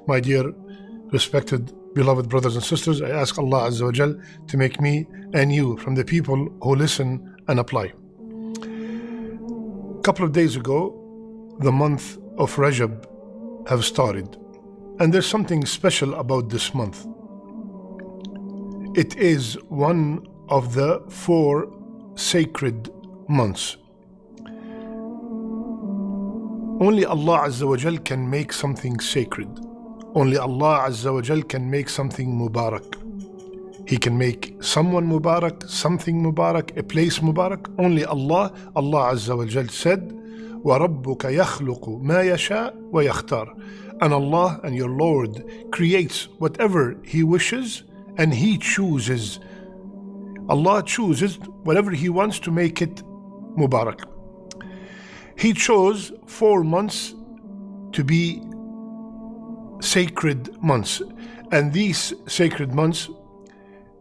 My dear, respected, beloved brothers and sisters, I ask Allah Azza wa Jal to make me and you from the people who listen and apply. A couple of days ago, the month of Rajab have started. And there's something special about this month. It is one of the 4 sacred months. Only Allah Azza wa Jal can make something sacred. Only Allah Azza wa Jal can make something Mubarak. He can make someone Mubarak, something Mubarak, a place Mubarak. Only Allah Azza wa Jal said, وَرَبُّكَ يَخْلُقُ مَا يَشَاءُ وَيَخْتَارُ. And Allah and your Lord creates whatever He wishes and He chooses. Allah chooses whatever He wants to make it Mubarak. He chose 4 months to be sacred months. And these sacred months,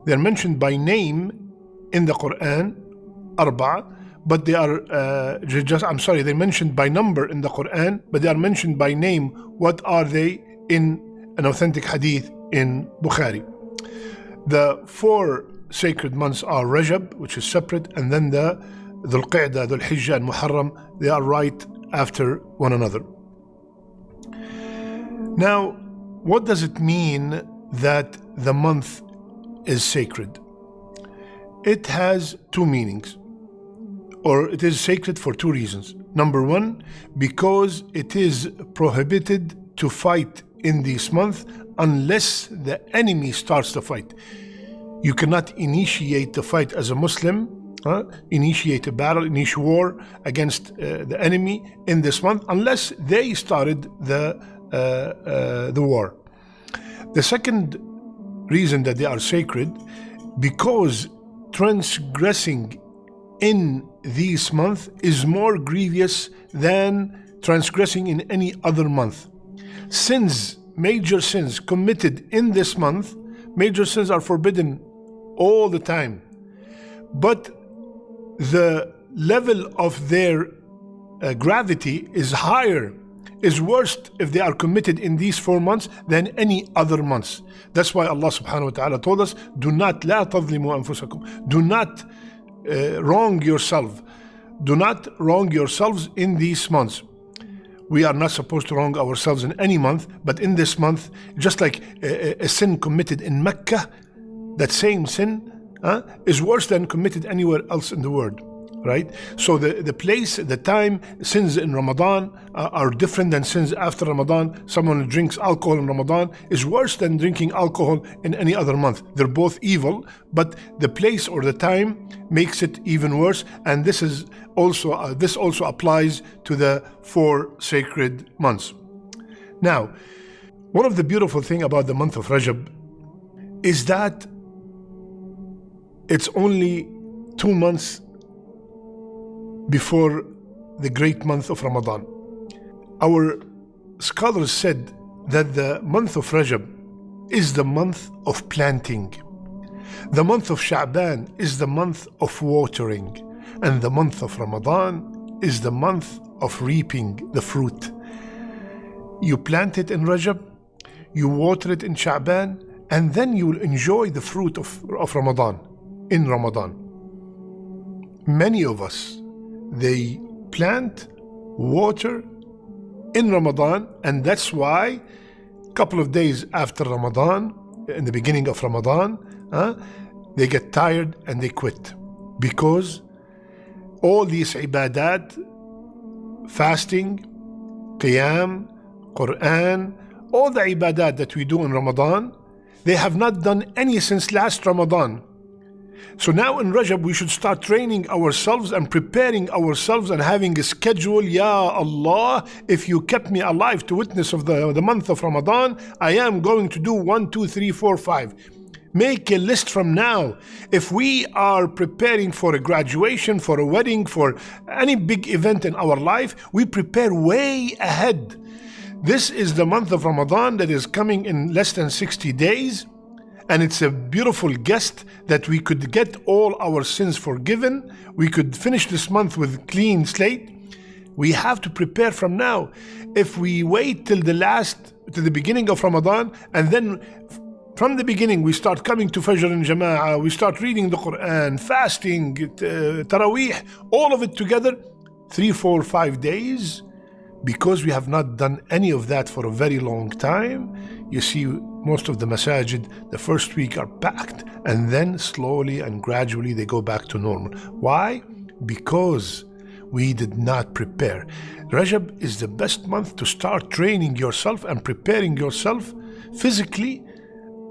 they're mentioned by name in the Quran, Arba'a, but they are they're mentioned by number in the Quran, but they are mentioned by name. What are they in an authentic hadith in Bukhari? The 4 sacred months are Rajab, which is separate, and then the Dhul Qa'dah, Dhul Hijjah, and Muharram. They are right after one another. Now, what does it mean that the month is sacred? It has 2 meanings, or it is sacred for 2 reasons. Number 1, because it is prohibited to fight in this month unless the enemy starts the fight. You cannot initiate the fight as a Muslim, initiate a battle, initiate war against the enemy in this month unless they started the war. The second reason that they are sacred, because transgressing in this month is more grievous than transgressing in any other month. Sins, major sins committed in this month, major sins are forbidden all the time. But the level of their gravity is higher, is worse if they are committed in these 4 months than any other months. That's why Allah subhanahu wa ta'ala told us, do not لا تظلموا أنفسكم. Do not wrong yourself. Do not wrong yourselves in these months. We are not supposed to wrong ourselves in any month, but in this month, just like a sin committed in Mecca, that same sin is worse than committed anywhere else in the world, right? So the place, the time, sins in Ramadan are different than sins after Ramadan. Someone who drinks alcohol in Ramadan is worse than drinking alcohol in any other month. They're both evil, but the place or the time makes it even worse. And this also applies to the 4 sacred months. Now, one of the beautiful things about the month of Rajab is that it's only 2 months before the great month of Ramadan. Our scholars said that the month of Rajab is the month of planting. The month of Sha'ban is the month of watering. And the month of Ramadan is the month of reaping the fruit. You plant it in Rajab, you water it in Sha'ban, and then you will enjoy the fruit of Ramadan. In Ramadan, many of us, they plant, water in Ramadan, and that's why a couple of days after Ramadan, in the beginning of Ramadan, they get tired and they quit, because all these ibadat, fasting, qiyam, Quran, all the ibadat that we do in Ramadan, they have not done any since last Ramadan. So now in Rajab, we should start training ourselves and preparing ourselves and having a schedule. Ya Allah, if you kept me alive to witness of the month of Ramadan, I am going to do 1, 2, 3, 4, 5. Make a list from now. If we are preparing for a graduation, for a wedding, for any big event in our life, we prepare way ahead. This is the month of Ramadan that is coming in less than 60 days. And it's a beautiful guest that we could get all our sins forgiven. We could finish this month with clean slate. We have to prepare from now. If we wait till the beginning of Ramadan, and then from the beginning we start coming to Fajr and Jama'ah, we start reading the Quran, fasting, Taraweeh, all of it together, 3, 4, 5 days, because we have not done any of that for a very long time. You see, most of the masajid, the first week are packed, and then slowly and gradually they go back to normal. Why? Because we did not prepare. Rajab is the best month to start training yourself and preparing yourself physically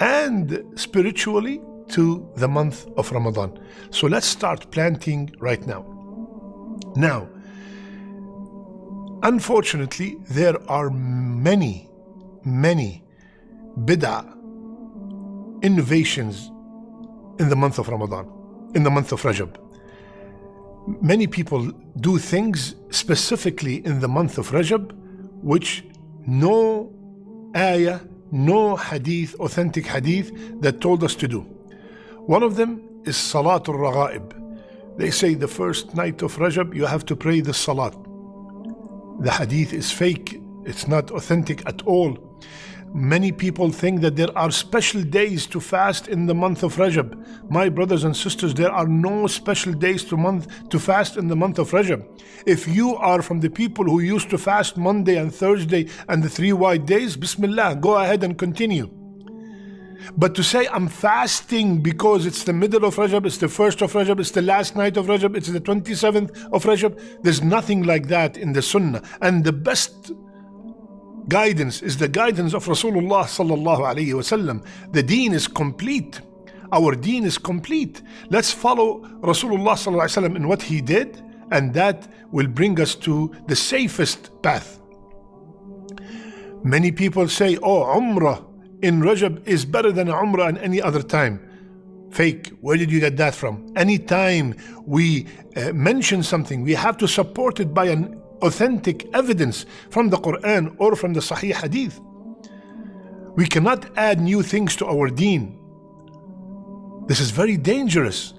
and spiritually to the month of Ramadan. So let's start planting right now. Now, unfortunately, there are many bid'ah innovations in the month of Ramadan, in the month of Rajab. Many people do things specifically in the month of Rajab which no ayah, no hadith, authentic hadith that told us to do. One of them is Salatul Raghaib. They say the first night of Rajab you have to pray the Salat. The hadith is fake. It's not authentic at all. Many people think that there are special days to fast in the month of Rajab. My brothers and sisters, there are no special days to fast in the month of Rajab. If you are from the people who used to fast Monday and Thursday and the 3 white days, Bismillah, go ahead and continue. But to say I'm fasting because it's the middle of Rajab, it's the first of Rajab, it's the last night of Rajab, it's the 27th of Rajab, there's nothing like that in the Sunnah. And the best guidance is the guidance of Rasulullah sallallahu alaihi wasallam. The deen is complete. Our deen is complete. Let's follow Rasulullah sallallahu alaihi wasallam in what he did, and that will bring us to the safest path. Many people say, oh, Umrah in Rajab is better than Umrah in any other time. Fake. Where did you get that from? Anytime we mention something, we have to support it by an authentic evidence from the Quran or from the Sahih Hadith. We cannot add new things to our deen. This is very dangerous.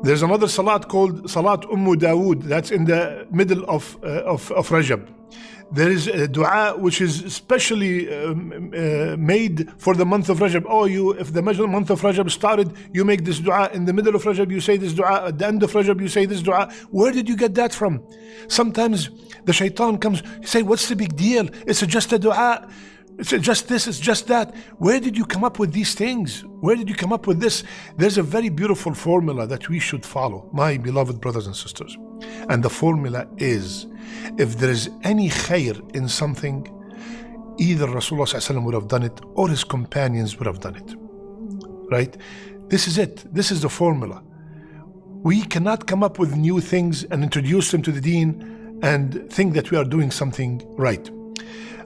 There's another salat called Salat Dawood that's in the middle of Rajab. There is a dua which is specially made for the month of Rajab. If the month of Rajab started, you make this dua. In the middle of Rajab, you say this dua. At the end of Rajab, you say this dua. Where did you get that from? Sometimes the shaitan comes, you say, what's the big deal? It's just a dua. It's just this, it's just that. Where did you come up with these things? Where did you come up with this? There's a very beautiful formula that we should follow, my beloved brothers and sisters. And the formula is, if there is any khair in something, either Rasulullah ﷺ would have done it or his companions would have done it. Right? This is it. This is the formula. We cannot come up with new things and introduce them to the deen and think that we are doing something right.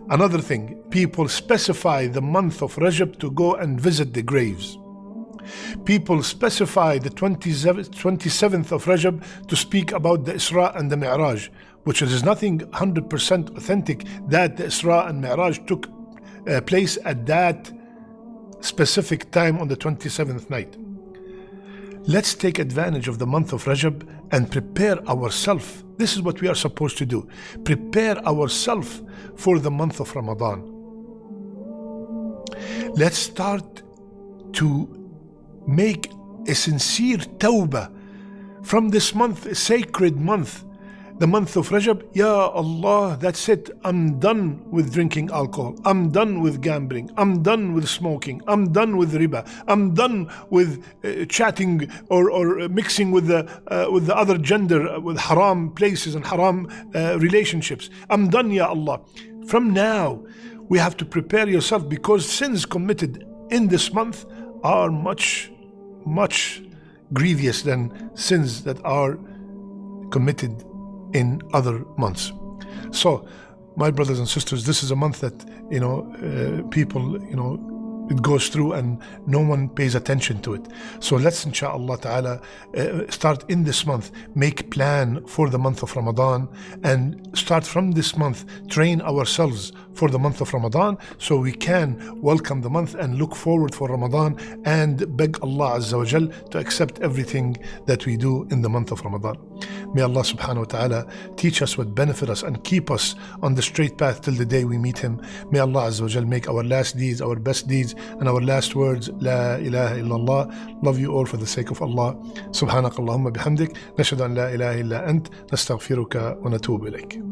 Another thing, people specify the month of Rajab to go and visit the graves. People specify the 27th of Rajab to speak about the Isra and the Mi'raj, which is nothing 100% authentic that the Isra and Mi'raj took place at that specific time on the 27th night. Let's take advantage of the month of Rajab and prepare ourselves. This is what we are supposed to do. Prepare ourselves for the month of Ramadan. Let's start to make a sincere tawbah from this month, a sacred month, the month of Rajab. Ya Allah, that's it. I'm done with drinking alcohol. I'm done with gambling. I'm done with smoking. I'm done with riba. I'm done with chatting or mixing with the other gender, with haram places and haram relationships. I'm done, Ya Allah. From now, we have to prepare yourself, because sins committed in this month are much grievous than sins that are committed in other months. So, my brothers and sisters, this is a month that people it goes through and no one pays attention to it. So let's inshallah ta'ala start in this month, make plan for the month of Ramadan, and start from this month, train ourselves for the month of Ramadan, so we can welcome the month and look forward for Ramadan and beg Allah Azza wa Jal to accept everything that we do in the month of Ramadan. May Allah subhanahu wa ta'ala teach us what benefit us and keep us on the straight path till the day we meet Him. May Allah Azza wa Jal make our last deeds our best deeds and our last words La ilaha illallah. Love you all for the sake of Allah. Subhanakallahumma bihamdik. Nashhadu an la ilaha illa ant. Nastaghfiruka wa natubu ilayk.